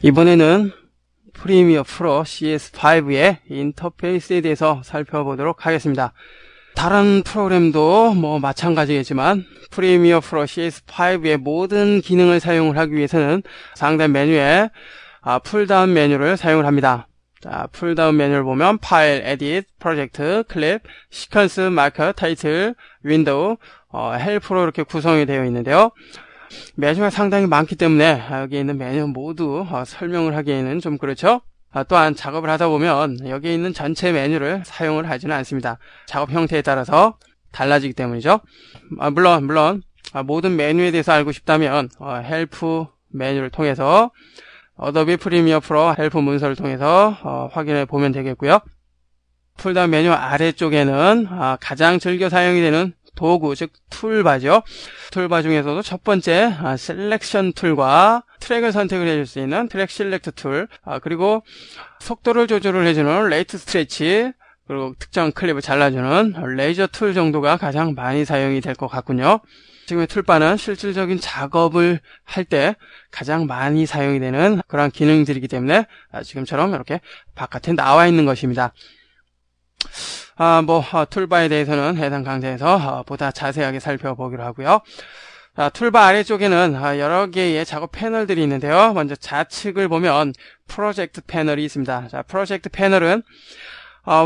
이번에는 프리미어 프로 CS5의 인터페이스에 대해서 살펴보도록 하겠습니다. 다른 프로그램도 마찬가지겠지만 프리미어 프로 CS5의 모든 기능을 사용을 하기 위해서는 상단 메뉴에 풀다운 메뉴를 사용을 합니다. 자, 풀다운 메뉴를 보면 파일, 에딧, 프로젝트, 클립, 시퀀스, 마커, 타이틀, 윈도우, 헬프로 이렇게 구성이 되어 있는데요. 메뉴가 상당히 많기 때문에 여기 있는 메뉴 모두 설명을 하기에는 좀 그렇죠. 또한 작업을 하다 보면 여기 있는 전체 메뉴를 사용을 하지는 않습니다. 작업 형태에 따라서 달라지기 때문이죠. 물론 모든 메뉴에 대해서 알고 싶다면 헬프 메뉴를 통해서 어도비 프리미어 프로 헬프 문서를 통해서 확인해 보면 되겠고요. 풀다운 메뉴 아래쪽에는 가장 즐겨 사용이 되는 도구, 즉 툴바죠. 툴바 중에서도 첫 번째 셀렉션 툴과 트랙을 선택을 해줄 수 있는 트랙 실렉트 툴, 그리고 속도를 조절을 해주는 레이트 스트레치, 그리고 특정 클립을 잘라주는 레이저 툴 정도가 가장 많이 사용이 될 것 같군요. 지금의 툴바는 실질적인 작업을 할 때 가장 많이 사용이 되는 그런 기능들이기 때문에 지금처럼 이렇게 바깥에 나와 있는 것입니다. 툴바에 대해서는 해당 강좌에서 보다 자세하게 살펴보기로 하고요. 툴바 아래쪽에는 여러 개의 작업 패널들이 있는데요. 먼저 좌측을 보면 프로젝트 패널이 있습니다. 자, 프로젝트 패널은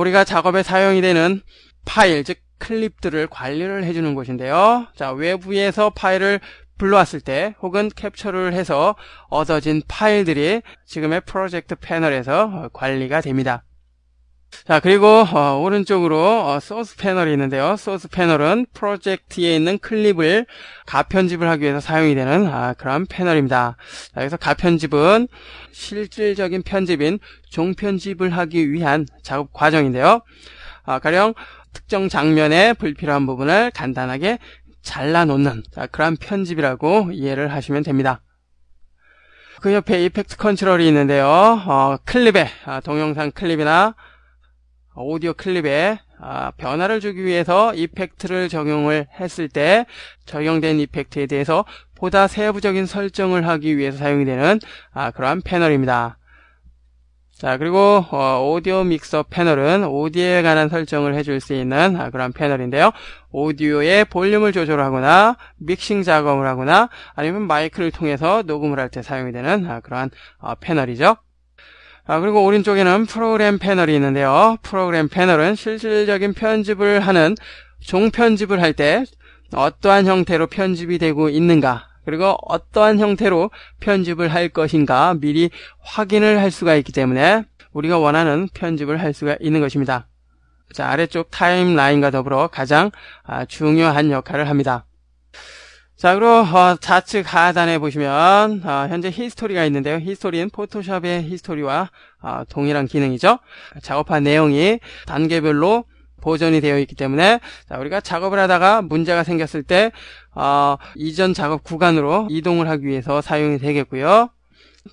우리가 작업에 사용이 되는 파일, 즉 클립들을 관리를 해주는 곳인데요. 자, 외부에서 파일을 불러왔을 때 혹은 캡처를 해서 얻어진 파일들이 지금의 프로젝트 패널에서 관리가 됩니다. 자, 그리고 오른쪽으로 소스 패널이 있는데요. 소스 패널은 프로젝트에 있는 클립을 가편집을 하기 위해서 사용이 되는 그런 패널입니다. 자, 여기서 가편집은 실질적인 편집인 종편집을 하기 위한 작업 과정인데요. 가령 특정 장면의 불필요한 부분을 간단하게 잘라놓는 그런 편집이라고 이해를 하시면 됩니다. 그 옆에 이펙트 컨트롤이 있는데요. 클립에 동영상 클립이나 오디오 클립에 변화를 주기 위해서 이펙트를 적용을 했을 때 적용된 이펙트에 대해서 보다 세부적인 설정을 하기 위해서 사용이 되는 그러한 패널입니다. 자, 그리고 오디오 믹서 패널은 오디오에 관한 설정을 해줄 수 있는 그런 패널인데요. 오디오의 볼륨을 조절하거나 믹싱 작업을 하거나 아니면 마이크를 통해서 녹음을 할 때 사용이 되는 그러한 패널이죠. 그리고 오른쪽에는 프로그램 패널이 있는데요. 프로그램 패널은 실질적인 편집을 하는 종편집을 할 때 어떠한 형태로 편집이 되고 있는가, 그리고 어떠한 형태로 편집을 할 것인가 미리 확인을 할 수가 있기 때문에 우리가 원하는 편집을 할 수가 있는 것입니다. 자, 아래쪽 타임라인과 더불어 가장 중요한 역할을 합니다. 자, 그리고 좌측 하단에 보시면 현재 히스토리가 있는데요. 히스토리는 포토샵의 히스토리와 동일한 기능이죠. 작업한 내용이 단계별로 보존이 되어 있기 때문에 우리가 작업을 하다가 문제가 생겼을 때 이전 작업 구간으로 이동을 하기 위해서 사용이 되겠고요.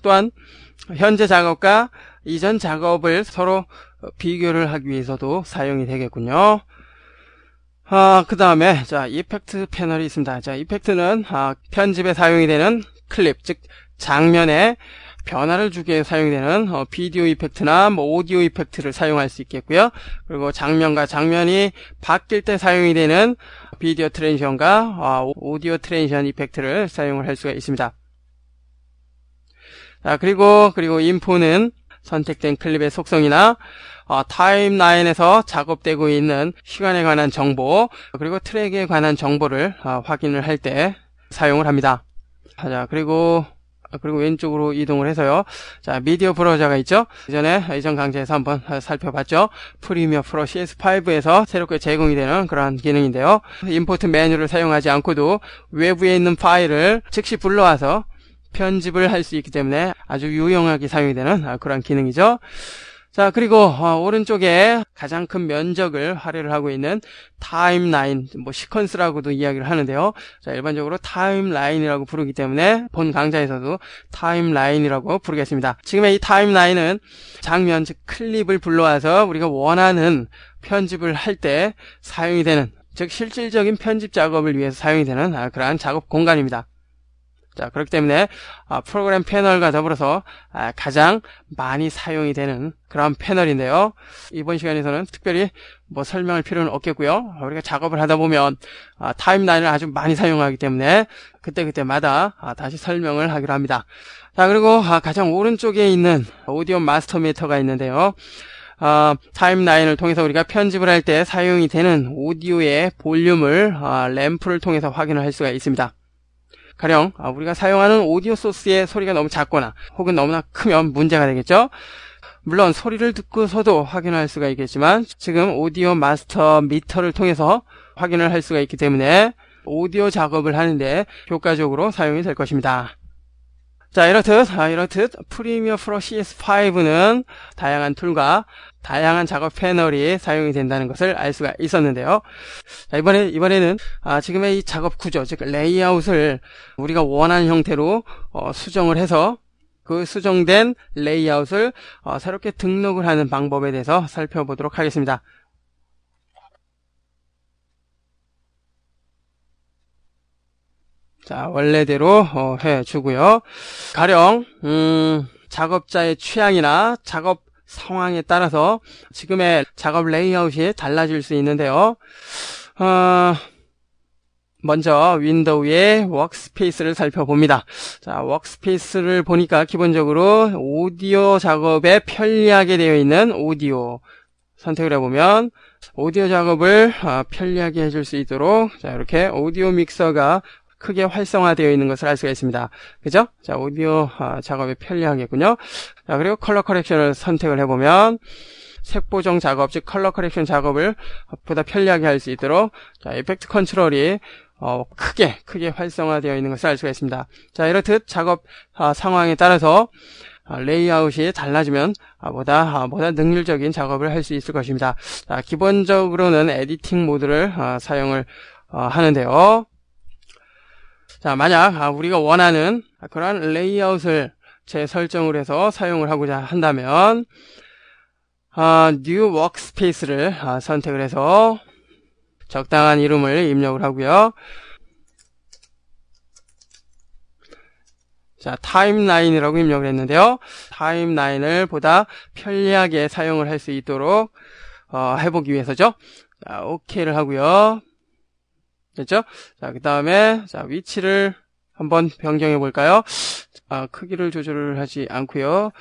또한 현재 작업과 이전 작업을 서로 비교를 하기 위해서도 사용이 되겠군요. 그 다음에 이펙트 패널이 있습니다. 자, 이펙트는 편집에 사용이 되는 클립, 즉 장면에 변화를 주기 위해 사용이 되는 비디오 이펙트나 오디오 이펙트를 사용할 수 있겠고요. 그리고 장면과 장면이 바뀔 때 사용이 되는 비디오 트랜지션과 오디오 트랜지션 이펙트를 사용을 할 수가 있습니다. 자, 그리고 인포는 선택된 클립의 속성이나 타임라인에서 작업되고 있는 시간에 관한 정보, 그리고 트랙에 관한 정보를 확인을 할 때 사용을 합니다. 자, 그리고 왼쪽으로 이동을 해서요. 자, 미디어 브라우저가 있죠. 이전 강좌에서 한번 살펴봤죠. 프리미어 프로 CS5에서 새롭게 제공이 되는 그런 기능인데요. 임포트 메뉴를 사용하지 않고도 외부에 있는 파일을 즉시 불러와서 편집을 할 수 있기 때문에 아주 유용하게 사용이 되는 그런 기능이죠. 자, 그리고 오른쪽에 가장 큰 면적을 할애를 하고 있는 타임라인, 시퀀스라고도 이야기를 하는데요. 자, 일반적으로 타임라인이라고 부르기 때문에 본 강좌에서도 타임라인이라고 부르겠습니다. 지금의 이 타임라인은 장면, 즉 클립을 불러와서 우리가 원하는 편집을 할 때 사용이 되는, 즉 실질적인 편집 작업을 위해서 사용이 되는 그러한 작업 공간입니다. 자, 그렇기 때문에 프로그램 패널과 더불어서 가장 많이 사용이 되는 그런 패널인데요. 이번 시간에서는 특별히 뭐 설명할 필요는 없겠고요. 우리가 작업을 하다 보면 타임라인을 아주 많이 사용하기 때문에 그때그때마다 다시 설명을 하기로 합니다. 자, 그리고 가장 오른쪽에 있는 오디오 마스터 미터가 있는데요. 타임라인을 통해서 우리가 편집을 할 때 사용이 되는 오디오의 볼륨을 램프를 통해서 확인을 할 수가 있습니다. 가령 우리가 사용하는 오디오 소스의 소리가 너무 작거나 혹은 너무나 크면 문제가 되겠죠. 물론 소리를 듣고서도 확인할 수가 있겠지만 지금 오디오 마스터 미터를 통해서 확인을 할 수가 있기 때문에 오디오 작업을 하는데 효과적으로 사용이 될 것입니다. 자, 이렇듯 프리미어 프로 CS5는 다양한 툴과 다양한 작업 패널이 사용이 된다는 것을 알 수가 있었는데요. 자, 이번에는 지금의 이 작업 구조, 즉 레이아웃을 우리가 원하는 형태로 수정을 해서 그 수정된 레이아웃을 새롭게 등록을 하는 방법에 대해서 살펴보도록 하겠습니다. 자, 원래대로 해주고요. 가령 작업자의 취향이나 작업 상황에 따라서 지금의 작업 레이아웃이 달라질 수 있는데요. 먼저 윈도우의 워크스페이스를 살펴봅니다. 자, 워크스페이스를 보니까 기본적으로 오디오 작업에 편리하게 되어 있는 오디오 선택을 해보면 오디오 작업을 편리하게 해줄 수 있도록 자, 이렇게 오디오 믹서가 크게 활성화되어 있는 것을 알 수가 있습니다. 그죠? 자, 오디오 작업에 편리하겠군요. 자, 그리고 컬러 커렉션을 선택을 해보면 색 보정 작업, 즉 컬러 커렉션 작업을 보다 편리하게 할 수 있도록 자, 이펙트 컨트롤이 크게 활성화되어 있는 것을 알 수가 있습니다. 자, 이렇듯 작업 상황에 따라서 레이아웃이 달라지면 보다 능률적인 작업을 할 수 있을 것입니다. 자, 기본적으로는 에디팅 모드를 사용을 하는데요. 자, 만약 우리가 원하는 그러한 레이아웃을 재설정을 해서 사용을 하고자 한다면 New Workspace를 선택을 해서 적당한 이름을 입력을 하고요. 자, 타임라인이라고 입력을 했는데요. 타임라인을 보다 편리하게 사용을 할 수 있도록 해보기 위해서죠. 자, OK를 하고요. 됐죠? 자, 그 다음에 자, 위치를 한번 변경해 볼까요? 크기를 조절을 하지 않고요.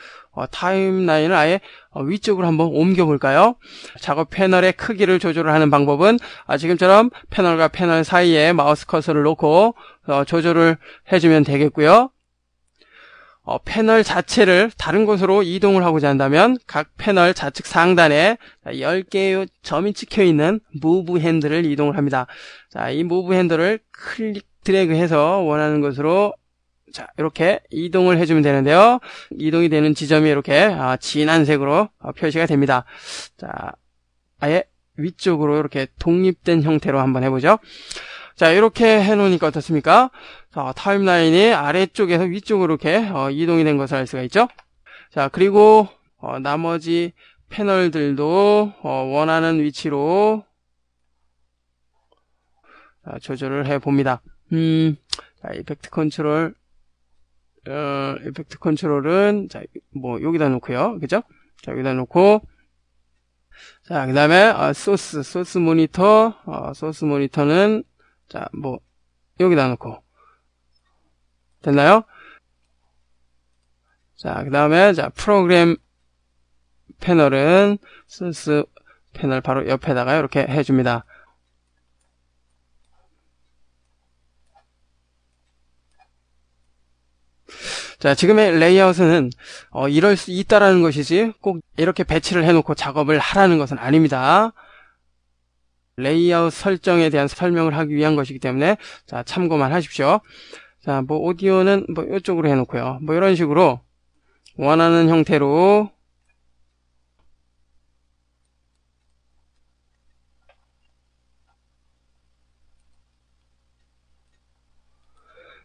타임라인을 아예 위쪽으로 한번 옮겨 볼까요? 작업 패널의 크기를 조절을 하는 방법은 지금처럼 패널과 패널 사이에 마우스 커서를 놓고 조절을 해주면 되겠고요. 패널 자체를 다른 곳으로 이동을 하고자 한다면 각 패널 좌측 상단에 10개의 점이 찍혀있는 무브 핸들을 이동을 합니다. 자, 이 무브 핸들을 클릭 드래그해서 원하는 곳으로 자, 이렇게 이동을 해주면 되는데요. 이동이 되는 지점이 이렇게 진한 색으로 표시가 됩니다. 자, 아예 위쪽으로 이렇게 독립된 형태로 한번 해보죠. 자, 이렇게 해놓으니까 어떻습니까? 자, 타임라인이 아래쪽에서 위쪽으로 이렇게 이동이 된 것을 알 수가 있죠. 자, 그리고 나머지 패널들도 원하는 위치로 조절을 해봅니다. 자, 이펙트 컨트롤은 자, 뭐 여기다 놓고요. 그죠? 자, 여기다 놓고 자, 그 다음에 소스 모니터는 자, 뭐 여기다 놓고 됐나요? 자, 그 다음에 자, 프로그램 패널은 소스 패널 바로 옆에다가 이렇게 해줍니다. 자, 지금의 레이아웃은 이럴 수 있다라는 것이지 꼭 이렇게 배치를 해놓고 작업을 하라는 것은 아닙니다. 레이아웃 설정에 대한 설명을 하기 위한 것이기 때문에 자, 참고만 하십시오. 자, 뭐 오디오는 뭐 이쪽으로 해놓고요. 뭐 이런 식으로 원하는 형태로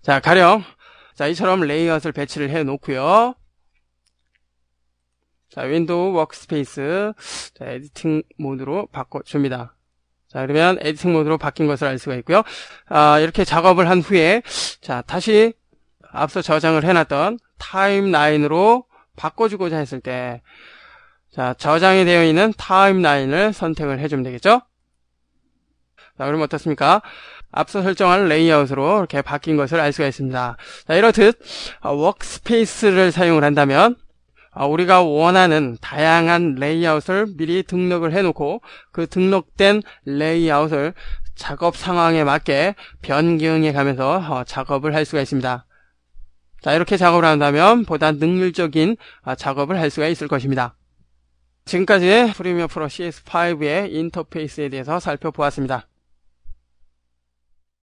자, 가령 자, 이처럼 레이아웃을 배치를 해 놓고요. 자, 윈도우 워크스페이스 자, 에디팅 모드로 바꿔줍니다. 자, 그러면 에디팅 모드로 바뀐 것을 알 수가 있고요. 이렇게 작업을 한 후에 자, 다시 앞서 저장을 해놨던 타임라인으로 바꿔주고자 했을 때, 자, 저장이 되어 있는 타임라인을 선택을 해주면 되겠죠? 자, 그럼 어떻습니까? 앞서 설정한 레이아웃으로 이렇게 바뀐 것을 알 수가 있습니다. 자, 이렇듯 워크스페이스를 사용을 한다면 우리가 원하는 다양한 레이아웃을 미리 등록을 해놓고 그 등록된 레이아웃을 작업 상황에 맞게 변경해 가면서 작업을 할 수가 있습니다. 자, 이렇게 작업을 한다면 보다 능률적인 작업을 할 수가 있을 것입니다. 지금까지 프리미어 프로 CS5의 인터페이스에 대해서 살펴보았습니다.